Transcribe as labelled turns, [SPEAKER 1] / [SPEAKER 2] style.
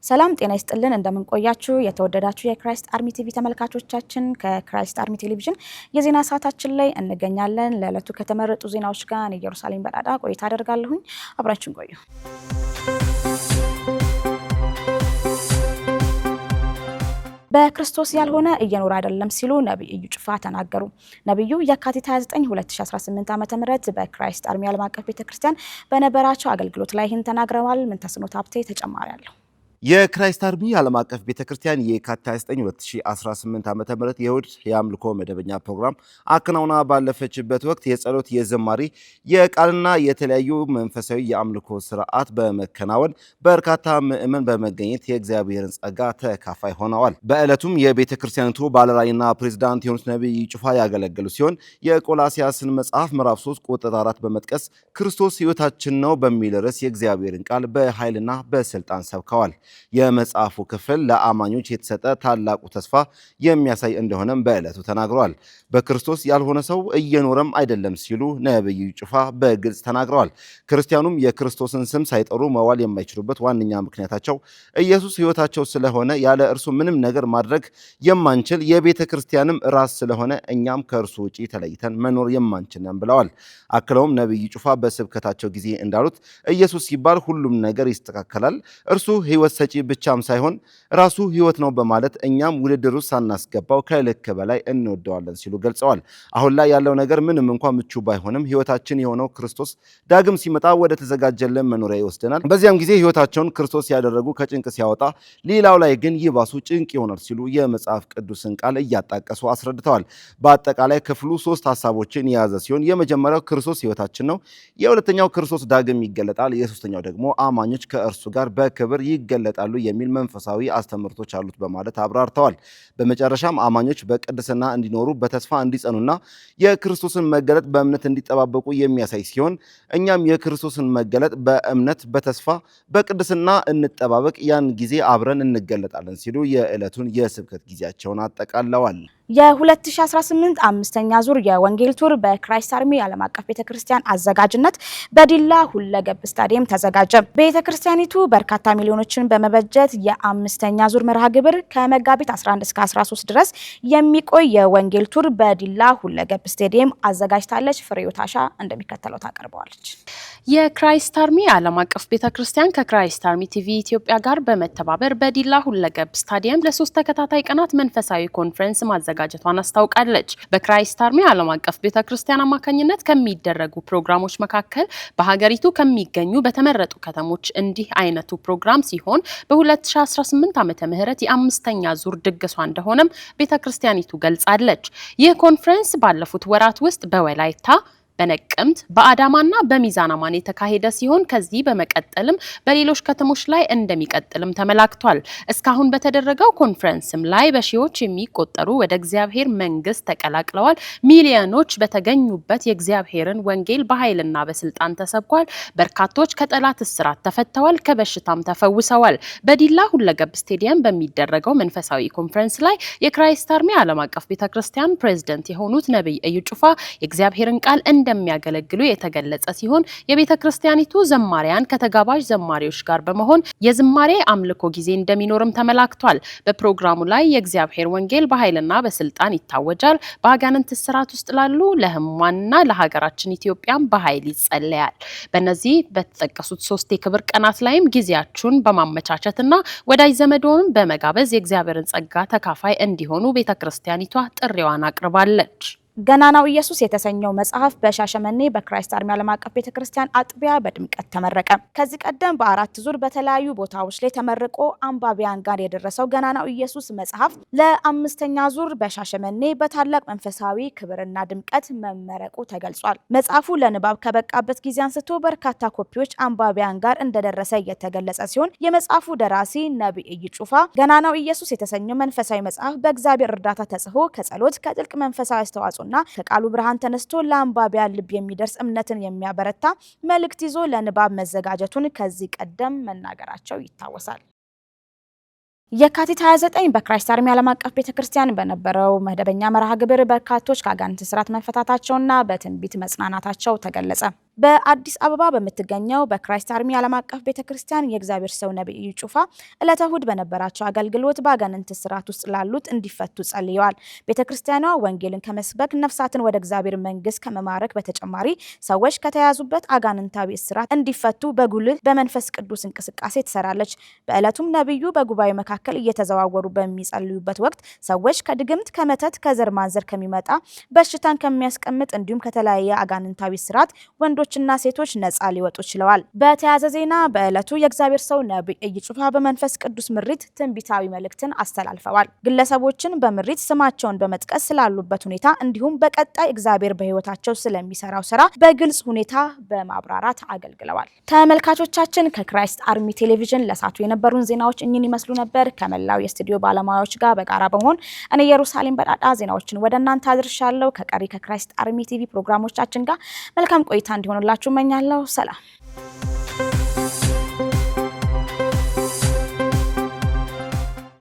[SPEAKER 1] ሰላም ጤና ይስጥልን እንደምን ቆያችሁ የተወደዳችሁ የክራይስት አርሚ ቲቪ ተመልካቾቻችን ከክራይስት አርሚ ቴሌቪዥን የዜና ሰዓታችን ላይ እንገኛለን። ለዕለቱ ከተመረጡ ዜናዎች ጋር ኢየሩሳሌም በዳዳ ቆይታ አደርጋለሁኝ። አብራችሁን ቆዩ። በክርስቶስ ያልሆነ እየኖረ አይደለም ሲሉ ነብይ እዩ ጩፋ ተናገሩ። ነብዩ የካቲት 29 2018 ዓ.ም በክራይስት አርሚ ዓለም አቀፍ ቤተክርስቲያን በነበራቸው አገልግሎት ላይ ይህን ተናግረዋል። ምንተስኖት ሀብቴ ተጨማሪ አለው።
[SPEAKER 2] የክራይስት አርሚ ዓለም አቀፍ ቤተክርስቲያን የካቲት 29 2018 ዓ.ም የእሁድ የአምልኮ መደበኛ ፕሮግራም አከናውና ባለፈችበት ወቅት የጸሎት፣ የዝማሬ፣ የቃልና የተለያዩ መንፈሳዊ የአምልኮ ስርዓት በመከናወን በርካታ ምዕመን በመገኘት የእግዚአብሔርን ጸጋ ተካፋይ ሆነዋል። በዕለቱም የቤተክርስቲያኒቱ ባለራዕይና ፕሬዝዳንት የሆኑት ነብይ እዩ ጩፋ ያገለገሉ ሲሆን የቆላስይስን መጽሐፍ ምዕራፍ 3 ቁጥር 4 በመጥቀስ ክርስቶስ ሕይወታችን ነው በሚል ርዕስ የእግዚአብሔርን ቃል በኃይልና በስልጣን ሰብከዋል። የመጽሐፉ ክፍል ለአማኞች የተሰጠ ታላቁ ተስፋ የሚያሳይ እንደሆነም በዕለቱ ተናግረዋል። በክርስቶስ ያልሆነ ሰው እየኖረም አይደለም ሲሉ ነብዩ ጩፋ በግልጽ ተናግረዋል። ክርስቲያኑም የክርስቶስን ስም ሳይጠሩ መዋል የማይችሉበት ዋነኛ ምክንያታቸው ኢየሱስ ሕይወታቸው ስለሆነ ያለ እርሱ ምንም ነገር ማድረግ የማንችል የቤተ ክርስቲያንም ራስ ስለሆነ እኛም ከእርሱ ውጪ ተለይተን መኖር የማንችልም ብለዋል። አክለውም ነብዩ ጩፋ በስብከታቸው ጊዜ እንዳሉት ኢየሱስ ሲባል ሁሉም ነገር ይስተካከላል፣ እርሱ ሕይወት ሰጪ ብቻም ሳይሆን ራሱ ሕይወት ነው በማለት እኛም ውድድሩ ሳናስገባው ከልክ በላይ እንወደዋለን ሲሉ ገልጸዋል። አሁን ላይ ያለው ነገር ምንም እንኳን ምቹ ባይሆንም ሕይወታችን የሆነው ክርስቶስ ዳግም ሲመጣ ወደ ተዘጋጀልን መኖሪያ ይወስደናል። በዚያም ጊዜ ሕይወታቸውን ክርስቶስ ያደረጉ ከጭንቅ ሲያወጣ፣ ሌላው ላይ ግን ይባሱ ጭንቅ ይሆናል ሲሉ የመጽሐፍ ቅዱስን ቃል እያጣቀሱ አስረድተዋል። በአጠቃላይ ክፍሉ 3 ሐሳቦችን የያዘ ሲሆን የመጀመሪያው ክርስቶስ ሕይወታችን ነው፣ የሁለተኛው ክርስቶስ ዳግም ይገለጣል፣ የሶስተኛው ደግሞ አማኞች ከእርሱ ጋር በክብር ይገለጣሉ የሚል መንፈሳዊ አስተምህሮቶች አሉት በማለት አብራርተዋል። በመጨረሻም አማኞች በቅድስና እንዲኖሩ በተስፋ እንዲጸኑና የክርስቶስን መገለጥ በእምነት እንዲጠባበቁ የሚያሳይ ሲሆን እኛም የክርስቶስን መገለጥ በእምነት በተስፋ በቅድስና እንጠባበቅ፣ ያን ጊዜ አብረን እንገለጣለን ሲሉ የዕለቱን የስብከት ጊዜያቸውን አጠቃለዋል።
[SPEAKER 1] የ2018 አምስተኛ ዙር የወንጌል ቱር በክራይስት አርሚ ዓለም አቀፍ ቤተክርስቲያን አዘጋጅነት በዲላ ሁለገብ ስታዲየም ተዘጋጀ። ቤተክርስቲያኒቱ በርካታ ሚሊዮኖችን በመበጀት የአምስተኛ ዙር መርሃ ግብር ከመጋቢት 11 እስከ 13 ድረስ የሚቆይ የወንጌል ቱር በዲላ ሁለገብ ስታዲየም አዘጋጅታለች። ፍሬዮታሻ እንደሚከተለው ታቀርበዋለች።
[SPEAKER 3] የክራይስት አርሚ ዓለም አቀፍ ቤተክርስቲያን ከክራይስት አርሚ ቲቪ ኢትዮጵያ ጋር በመተባበር በዲላ ሁለገብ ስታዲየም ለ3 ተከታታይ ቀናት መንፈሳዊ ኮንፈረንስ ማዘጋጀቷን አስታውቃለች። በክራይስት አርሚ ዓለም አቀፍ ቤተክርስቲያን አማካኝነት ከሚደረጉ ፕሮግራሞች መካከል በሀገሪቱ ከሚገኙ በተመረጡ ከተሞች እንዲህ አይነቱ ፕሮግራም ሲሆን በ2018 ዓመተ ምህረት የአምስተኛ ዙር ድግሷ እንደሆነም ቤተክርስቲያኒቱ ገልጻለች። ይህ ኮንፈረንስ ባለፉት ወራት ውስጥ በወላይታ፣ በነቀምት፣ በአዳማና በሚዛን አማን የተካሄደ ሲሆን ከዚህ በመቀጠልም በሌሎች ከተሞች ላይ እንደሚቀጥልም ተመላክቷል። እስካሁን በተደረገው ኮንፈረንስም ላይ በሺዎች የሚቆጠሩ ወደ እግዚአብሔር መንግስት ተቀላቅለዋል። ሚሊዮኖች በተገኙበት የእግዚአብሔርን ወንጌል በኃይልና በስልጣን ተሰብኳል። በርካቶች ከጠላት እስራት ተፈተዋል፣ ከበሽታም ተፈውሰዋል። በዲላ ሁለገብ ስቴዲየም በሚደረገው መንፈሳዊ ኮንፈረንስ ላይ የክራይስት አርሚ ዓለም አቀፍ ቤተክርስቲያን ፕሬዝዳንት የሆኑት ነብይ እዩ ጩፋ የእግዚአብሔርን ቃል እንደሚያገለግሉ የተገለጸ ሲሆን የቤተክርስቲያኒቱ ዘማሪያን ከተጋባዥ ዘማሪዎች ጋር በመሆን የዝማሬ አምልኮ ጊዜ እንደሚኖርም ተመላክቷል። በፕሮግራሙ ላይ የእግዚአብሔር ወንጌል በኃይልና በስልጣን ይታወጃል። በአጋንንት እስራት ውስጥ ላሉ ለህሙማንና ለሀገራችን ኢትዮጵያም በኃይል ይጸለያል። በእነዚህ በተጠቀሱት 3 የክብር ቀናት ላይም ጊዜያችሁን በማመቻቸትና ወዳጅ ዘመዶን በመጋበዝ የእግዚአብሔርን ጸጋ ተካፋይ እንዲሆኑ ቤተክርስቲያኒቷ ጥሪዋን አቅርባለች።
[SPEAKER 1] ገናናው ኢየሱስ የተሰኘው መጽሐፍ በሻሸመኔ በክራይስት አርሚ ዓለም አቀፍ ቤተክርስቲያን አጥቢያ በድምቀት ተመረቀ። ከዚህ ቀደም በ4 ዙር በተለያዩ ቦታዎች ላይ ተመርቆ አንባቢያን ጋር የደረሰው ገናናው ኢየሱስ መጽሐፍ ለአምስተኛ ዙር በሻሸመኔ በታላቅ መንፈሳዊ ክብርና ድምቀት መመረቁ ተገልጿል። መጽሐፉ ለንባብ ከበቃበት ጊዜ አንስቶ በርካታ ኮፒዎች አንባቢያን ጋር እንደደረሰ የተገለጸ ሲሆን የመጽሐፉ ደራሲ ነብይ እዩ ጩፋ ገናናው ኢየሱስ የተሰኘው መንፈሳዊ መጽሐፍ በእግዚአብሔር እርዳታ ተጽፎ ከጸሎት ከጥልቅ መንፈሳዊ አስተዋጽኦ ከቃሉ ብርሃን ተነስቶ ለአንባቢያን ልብ የሚደርስ እምነትን የሚያበረታ መልእክት ይዞ ለንባብ መዘጋጀቱን ከዚህ ቀደም መናገራቸው ይታወሳል። የካቲት 29 በክራይስት አርሚ ዓለም አቀፍ ቤተክርስቲያን በነበረው መደበኛ መርሃ ግብር በርካቶች ከአጋንንት እስራት መፈታታቸውና በትንቢት መጽናናታቸው ተገለጸ። በአዲስ አበባ በምትገኘው በክራይስት አርሚ ዓለም አቀፍ ቤተክርስቲያን የእግዚአብሔር ሰው ነብይ እዩ ጩፋ ዕለተ እሁድ በነበራቸው አገልግሎት በአጋንንት ስርዓት ውስጥ ላሉት እንዲፈቱ ጸልየዋል። ቤተክርስቲያኗ ወንጌልን ከመስበክ ነፍሳትን ወደ እግዚአብሔር መንግስት ከመማረክ በተጨማሪ ሰዎች ከተያዙበት አጋንንታዊ እስራት እንዲፈቱ በጉልህ በመንፈስ ቅዱስ እንቅስቃሴ ትሰራለች። በዕለቱም ነብዩ በጉባኤ መካከል እየተዘዋወሩ በሚጸልዩበት ወቅት ሰዎች ከድግምት፣ ከመተት፣ ከዘር ማንዘር ከሚመጣ በሽታን ከሚያስቀምጥ እንዲሁም ከተለያየ አጋንንታዊ እስራት ወንዶችና ሴቶች ነፃ ሊወጡ ችለዋል። በተያያዘ ዜና በዕለቱ የእግዚአብሔር ሰው ነብይ እዩ ጩፋ በመንፈስ ቅዱስ ምሪት ትንቢታዊ መልእክትን አስተላልፈዋል። ግለሰቦችን በምሪት ስማቸውን በመጥቀስ ስላሉበት ሁኔታ እንዲሁም በቀጣይ እግዚአብሔር በህይወታቸው ስለሚሰራው ስራ በግልጽ ሁኔታ በማብራራት አገልግለዋል። ተመልካቾቻችን ከክራይስት አርሚ ቴሌቪዥን ለሳቱ የነበሩን ዜናዎች እኚህን ይመስሉ ነበር። ከመላው የስቱዲዮ ባለሙያዎች ጋር በጋራ በመሆን እኔ ኢየሩሳሌም በዳዳ ዜናዎችን ወደ እናንተ አድርሻለሁ። ከቀሪ ከክራይስት አርሚ ቲቪ ፕሮግራሞቻችን ጋር መልካም ቆይታ እንዲሆንላችሁ እመኛለሁ። ሰላም።